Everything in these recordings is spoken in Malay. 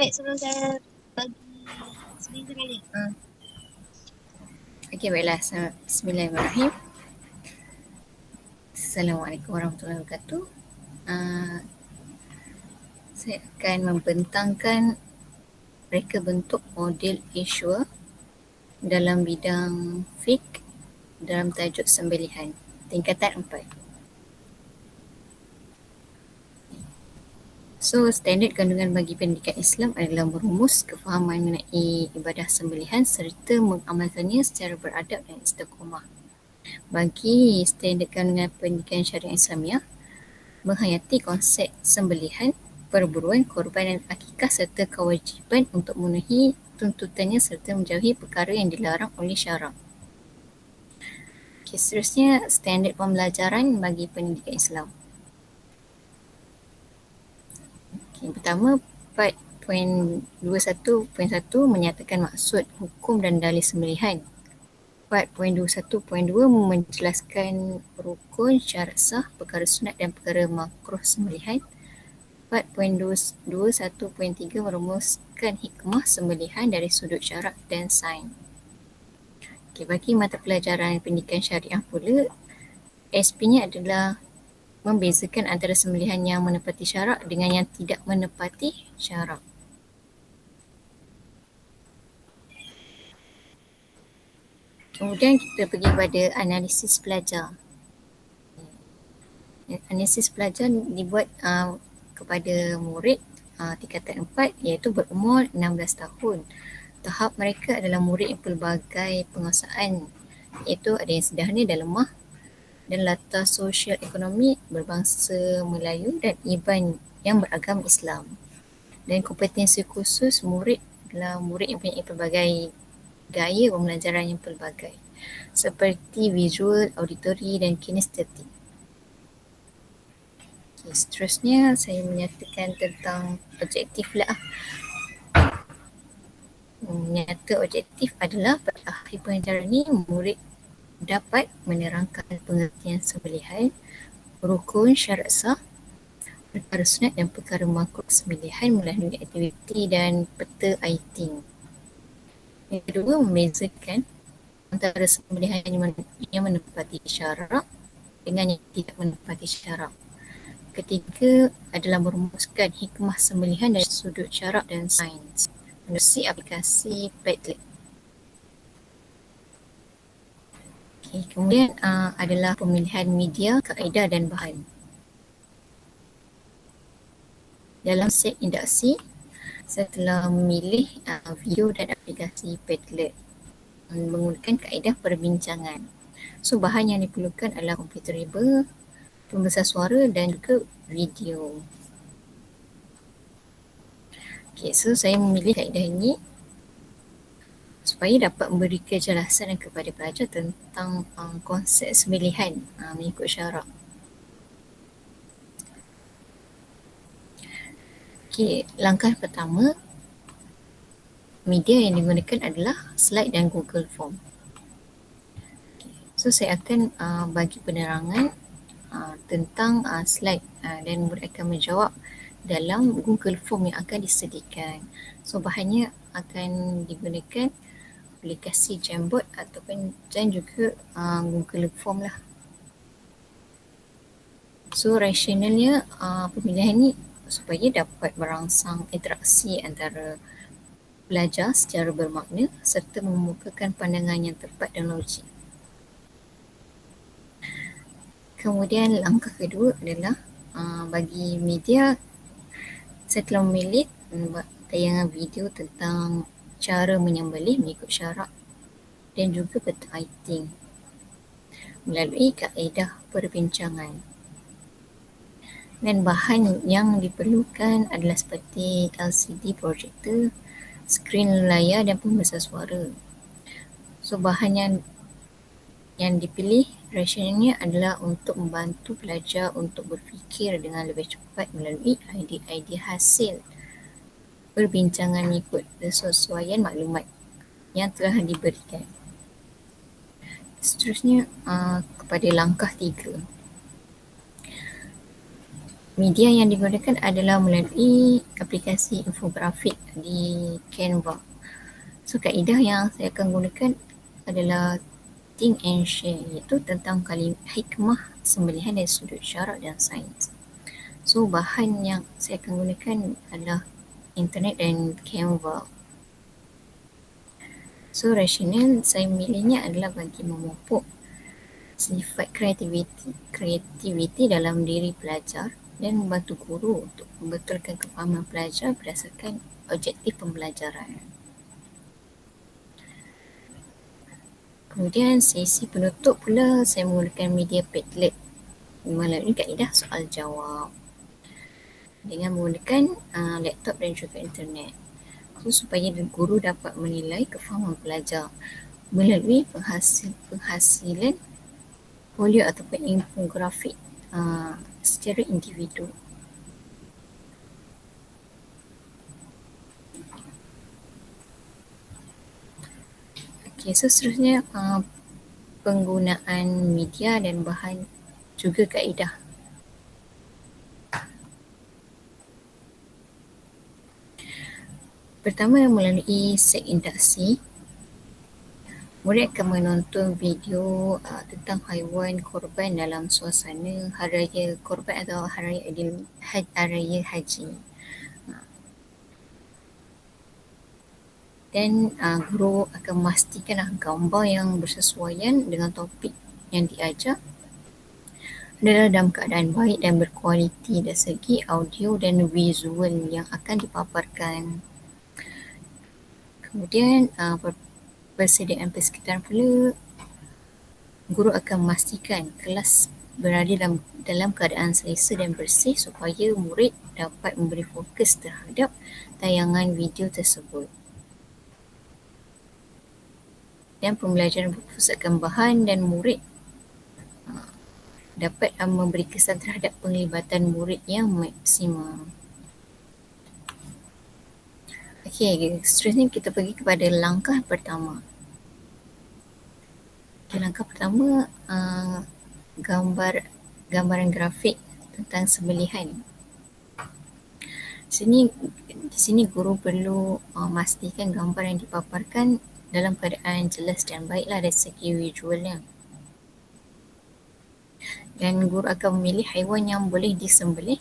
Baik, sebelum saya bagi speaker kali. Okey, baiklah. Bismillahirrahmanirrahim. Assalamualaikum warahmatullahi wabarakatuh. Saya akan membentangkan reka bentuk model issuer dalam bidang fiqh dalam tajuk sembelihan tingkatan 4. So, standard kandungan bagi pendidikan Islam adalah merumus kefahaman mengenai ibadah sembelihan serta mengamalkannya secara beradab dan istiqamah. Bagi standard kandungan pendidikan syariah Islamiah, menghayati konsep sembelihan, perburuan, korban dan akikah serta kewajipan untuk memenuhi tuntutannya serta menjauhi perkara yang dilarang oleh syarak. Okay, seterusnya, standard pembelajaran bagi pendidikan Islam. Okay, pertama, 4.21.1 menyatakan maksud, hukum dan dalil sembelihan. 4.21.2 menjelaskan rukun, syarat sah, perkara sunat dan perkara makruh sembelihan. 4.21.3 merumuskan hikmah sembelihan dari sudut syarak dan sains. Okay, bagi mata pelajaran pendidikan syariah pula, SP-nya adalah membezakan antara sembelihan yang menepati syarak dengan yang tidak menepati syarak. Kemudian kita pergi pada analisis pelajar. Analisis pelajar dibuat kepada murid tingkatan 4 iaitu berumur 16 tahun. Tahap mereka adalah murid yang pelbagai penguasaan iaitu ada yang sederhana dan lemah dan latar sosial ekonomi berbangsa Melayu dan Iban yang beragama Islam. Dan kompetensi khusus murid adalah murid yang mempunyai pelbagai gaya pembelajaran yang pelbagai seperti visual, auditori dan kinestetik. Okay, seterusnya saya menyatakan tentang objektif lah. Nyata objektif adalah pada akhir pengajaran ini murid dapat menerangkan pengertian sembelihan, rukun, syarat sah, perkara sunat dan perkara makruh sembelihan melalui aktiviti dan peta IT. Yang kedua, membezakan antara sembelihan yang menepati syarak dengan yang tidak menepati syarak. Ketiga adalah merumuskan hikmah sembelihan dari sudut syarak dan sains menerusi aplikasi Padlet. Okay, kemudian adalah pemilihan media, kaedah dan bahan. Dalam set induksi, saya telah memilih video dan aplikasi Padlet menggunakan kaedah perbincangan. So, bahan yang diperlukan adalah komputer riba, pembesar suara dan juga video. Okay, so saya memilih kaedah ini supaya dapat memberi kejelasan kepada pelajar tentang konsep sembelihan mengikut syarak. Okay, langkah pertama, media yang digunakan adalah slide dan Google Form. Okay, so saya akan bagi penerangan tentang slide dan murid akan menjawab dalam Google Form yang akan disediakan. So bahannya akan digunakan aplikasi Jamboard ataupun dan juga Google Form lah. So rasionalnya pemilihan ni supaya dapat merangsang interaksi antara pelajar secara bermakna serta memukakan pandangan yang tepat dan logik. Kemudian langkah kedua adalah bagi media, saya telah memilih tayangan video tentang cara menyembelih mengikut syarak dan juga peta IT melalui kaedah perbincangan. Dan bahan yang diperlukan adalah seperti LCD projector, skrin layar dan pembesar suara. So bahan yang dipilih rasionalnya adalah untuk membantu pelajar untuk berfikir dengan lebih cepat melalui idea-idea hasil perbincangan mengikut kesesuaian maklumat yang telah diberikan. Seterusnya kepada langkah 3. Media yang digunakan adalah melalui aplikasi infografik di Canva. So kaedah yang saya akan gunakan adalah think and share, iaitu tentang hikmah sembelihan dari sudut syarak dan sains. So bahan yang saya akan gunakan adalah internet dan Canva. So rasional saya milihnya adalah bagi memupuk sifat kreativiti dalam diri pelajar dan membantu guru untuk membetulkan kefahaman pelajar berdasarkan objektif pembelajaran. Kemudian sesi penutup pula saya menggunakan media Padlet melalui kaedah soal jawab dengan menggunakan laptop dan juga internet. So, supaya guru dapat menilai kefahaman pelajar melalui penghasilan folio ataupun infografik secara individu. Okay, so seterusnya penggunaan media dan bahan juga kaedah. Pertama, melalui set induksi, murid akan menonton video tentang haiwan korban dalam suasana hari raya korban atau hari raya haji. Dan guru akan memastikan gambar yang bersesuaian dengan topik yang diajar adalah dalam keadaan baik dan berkualiti dari segi audio dan visual yang akan dipaparkan. Kemudian persediaan persekitaran pula, guru akan memastikan kelas berada dalam keadaan selesa dan bersih supaya murid dapat memberi fokus terhadap tayangan video tersebut. Dan pembelajaran berpusatkan bahan dan murid dapat memberi kesan terhadap penglibatan murid yang maksimum. Okey, seterusnya kita pergi kepada langkah pertama. Okay, langkah pertama, gambaran grafik tentang sembelihan. Di sini guru perlu memastikan gambar yang dipaparkan dalam keadaan jelas dan baiklah dari segi visualnya. Dan guru akan memilih haiwan yang boleh disembelih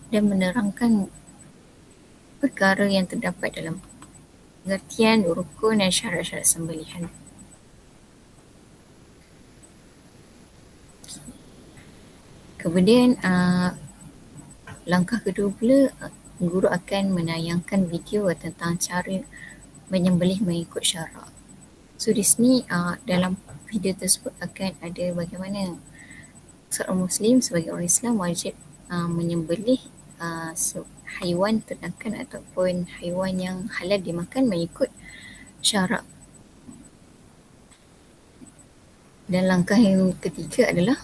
dan menerangkan perkara yang terdapat dalam pengertian, rukun dan syarat-syarat sembelihan. Kemudian langkah kedua pula, guru akan menayangkan video tentang cara menyembelih mengikut syarak. So di sini dalam video tersebut akan ada bagaimana seorang Muslim sebagai orang Islam wajib menyembelih haiwan ternakan ataupun haiwan yang halal dimakan mengikut syarak. Dan langkah yang ketiga adalah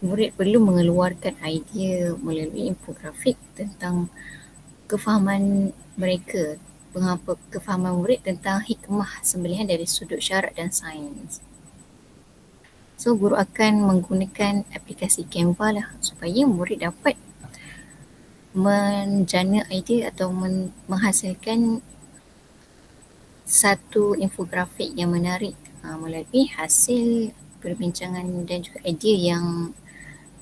murid perlu mengeluarkan idea melalui infografik tentang kefahaman mereka, kefahaman murid tentang hikmah sembelihan dari sudut syarak dan sains. So guru akan menggunakan aplikasi Canva lah supaya murid dapat menjana idea atau menghasilkan satu infografik yang menarik melalui hasil perbincangan dan juga idea yang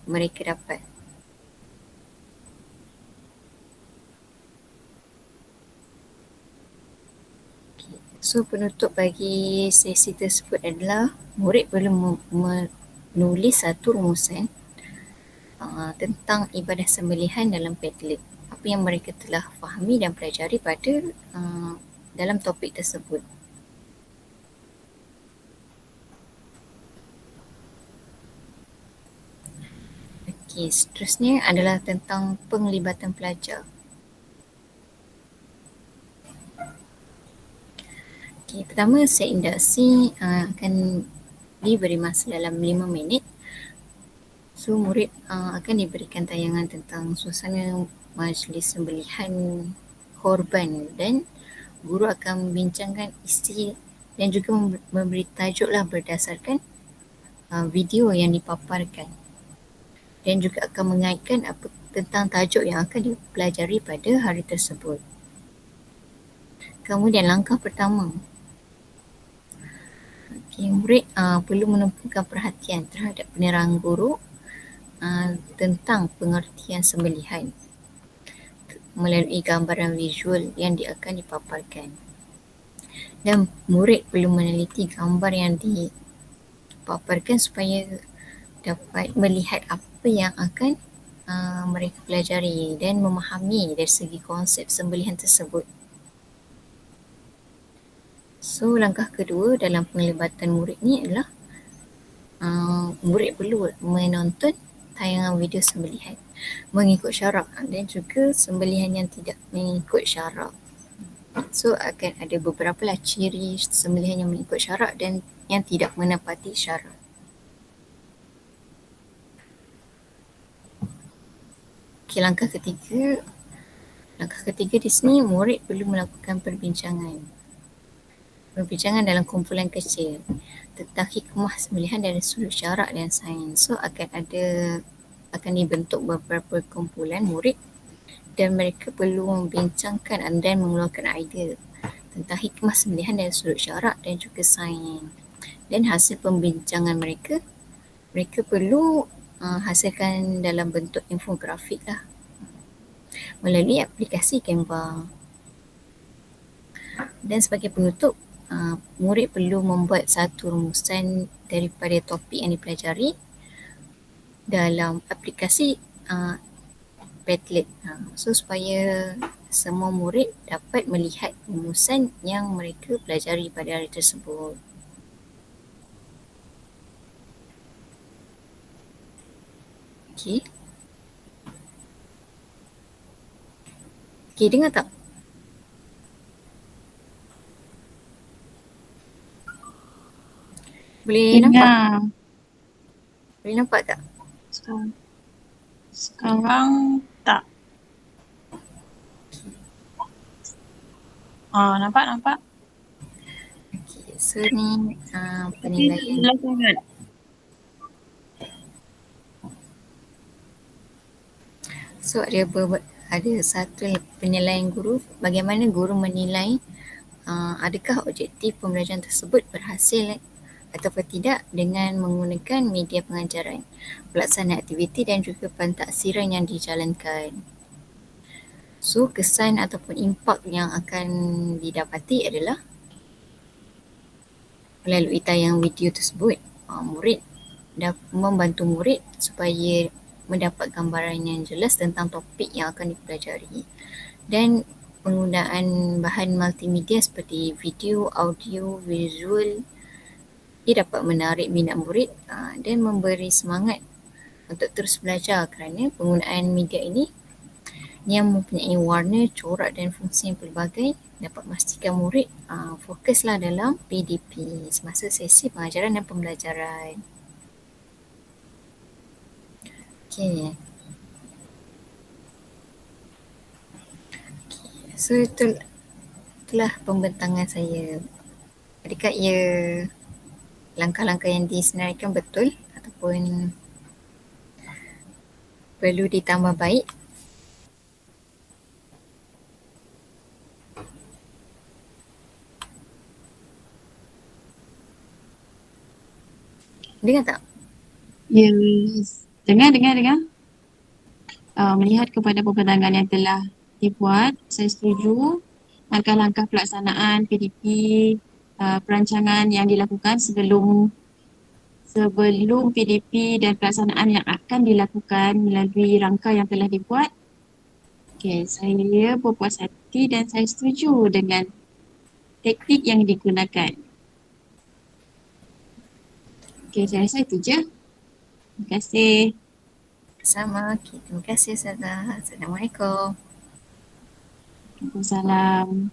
mereka dapat. So penutup bagi sesi tersebut adalah murid perlu menulis satu rumusan tentang ibadah sembelihan dalam Padlet. Apa yang mereka telah fahami dan pelajari pada dalam topik tersebut. Okey, seterusnya adalah tentang penglibatan pelajar. Okay, pertama set induksi akan diberi masa dalam 5 minit. So murid akan diberikan tayangan tentang suasana majlis sembelihan korban dan guru akan membincangkan isi dan juga memberi tajuklah berdasarkan video yang dipaparkan dan juga akan mengaitkan tentang tajuk yang akan dipelajari pada hari tersebut. Kemudian langkah pertama, murid perlu menumpukan perhatian terhadap penerangan guru tentang pengertian sembelihan melalui gambaran visual yang akan dipaparkan. Dan murid perlu meneliti gambar yang dipaparkan supaya dapat melihat apa yang akan mereka pelajari dan memahami dari segi konsep sembelihan tersebut. So, langkah kedua dalam penglibatan murid ni adalah murid perlu menonton tayangan video sembelihan mengikut syarak dan juga sembelihan yang tidak mengikut syarak. So, akan ada beberapa lah ciri sembelihan yang mengikut syarak dan yang tidak menepati syarak. Okay, langkah ketiga di sini murid perlu melakukan perbincangan dalam kumpulan kecil tentang hikmah sembelihan dari sudut syarak dan sains. So, akan dibentuk beberapa kumpulan murid dan mereka perlu membincangkan dan mengeluarkan idea tentang hikmah sembelihan dari sudut syarak dan juga sains. Dan hasil pembincangan mereka perlu hasilkan dalam bentuk infografik lah melalui aplikasi Canva. Dan sebagai penutup, murid perlu membuat satu rumusan daripada topik yang dipelajari dalam aplikasi Padlet. So, supaya semua murid dapat melihat rumusan yang mereka pelajari pada hari tersebut. Okey. Okey, dengar tak? Boleh nampak? Boleh nampak tak? Sekarang tak. Nampak. Okay, so ni penilaian. So ada satu penilaian guru, bagaimana guru menilai adakah objektif pembelajaran tersebut berhasil ataupun tidak dengan menggunakan media pengajaran, pelaksanaan aktiviti dan juga pentaksiran yang dijalankan. So, kesan ataupun impak yang akan didapati adalah melalui tayangan video tersebut, murid membantu murid supaya mendapat gambaran yang jelas tentang topik yang akan dipelajari. Dan penggunaan bahan multimedia seperti video, audio, visual ia dapat menarik minat murid dan memberi semangat untuk terus belajar kerana penggunaan media ini yang mempunyai warna, corak dan fungsi yang pelbagai dapat memastikan murid fokuslah dalam PDP semasa sesi pengajaran dan pembelajaran. Okay. So, itulah pembentangan saya. Adakah ia langkah-langkah yang disenaraikan betul ataupun perlu ditambah baik? Dengar tak? Yes. Dengar. Melihat kepada pembentangan yang telah dibuat, saya setuju langkah-langkah pelaksanaan PDP, perancangan yang dilakukan sebelum PDP dan pelaksanaan yang akan dilakukan melalui rangka yang telah dibuat. Okay, saya berpuas hati dan saya setuju dengan taktik yang digunakan. Okay, saya rasa itu je. Terima kasih. Sama. Okay, terima kasih Ustazah. Assalamualaikum. Waalaikumsalam.